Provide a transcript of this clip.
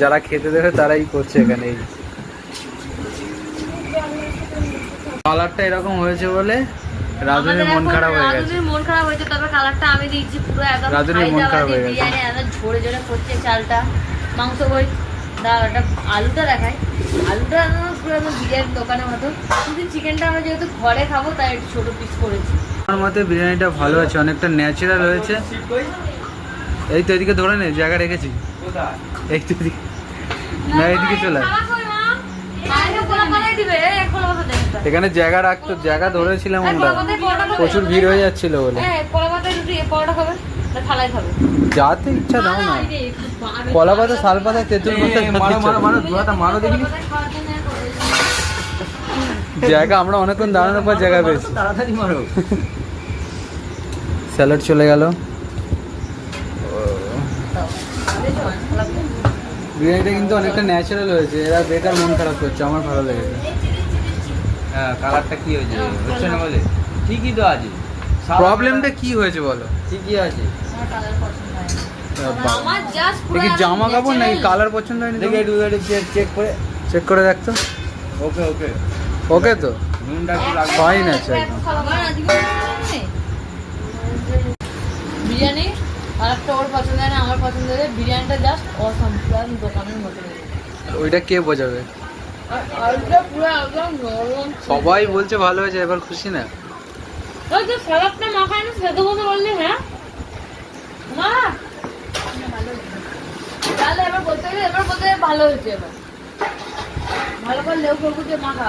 যারা খেতে দেবে তারাই করছে এখানে। এই কালারটা এরকম হয়েছে বলে রাধুনির মন খারাপ হয়ে গেছে। রাধুনির মন খারাপ হয়েছে, তবে কালারটা আমি দিয়েছি পুরো একদম রাধুনির মন খারাপ হয়ে গেছে। বিরিয়ানি একদম ঝরে ঝরে করছে চালটা, মাংস বই দাঁড়াটা, আলুটা দেখাই, আলুটা পুরো একদম বিরিয়ানির দোকানের মতো, কিন্তু চিকেনটা আমরা যেহেতু ঘরে খাবো তাই একটু ছোটো পিস করেছি। আমার মতে বিরিয়ানিটা ভালো আছে, অনেকটা ন্যাচারাল হয়েছে। এই তো এদিকে ধরে নে, জায়গা রেখেছি। এই তো এদিকে না, এইদিকে চলে আয়। এখানে জায়গা রাখতো, জায়গা ধরেছিলাম আমরা, প্রচুর ভিড় হয়ে যাচ্ছিল বলে। যাতে ইচ্ছা দাও না, কলা পাতা, শাল পাতা, তেঁতুল পাতা মারো দেখিনি। জায়গা আমরা অনেকক্ষণ দাঁড়ানোর পর জায়গা পেয়েছি। তাড়াতাড়ি মারো। স্যালাড চলে গেল। বিরিয়ানিটা কিন্তু অনেকটা ন্যাচারাল হয়েছে, এরা বেকার মন খারাপ করছে, আমার ভালো লেগেছে। হ্যাঁ, কালারটা কি হয়েছে হচ্ছে না বলে? ঠিকই তো আছে। প্রবলেমটা কি হয়েছে বলো? ঠিকই আছে। দেখি জামা কাপড় নাকি কালার পছন্দ হয়নি? দেখে একটু চেক করে দেখ তো। ওকে ওকে ওকে তো নুনটা একটু রাখবো। ফাইন আছে একদম। বিরিয়ানি আরেকটা ওর পছন্দ হয় না, আমার পছন্দ হয় বিরিয়ানিটা জাস্ট অসম, দোকানের মতো। ওইটা কে বোঝাবে? আলুটা পুরো একদম নরম। সবাই বলছে ভালো হয়েছে, এবার খুশি না? ওই যে সালাদটা মাখায় না, সেদ্ধ কথা বললি হ্যাঁ মা তাহলে এবার বলতে গেলে এবার বলতে ভালো হয়েছে, এবার ভালো করে লেউ করবো যে মাখা।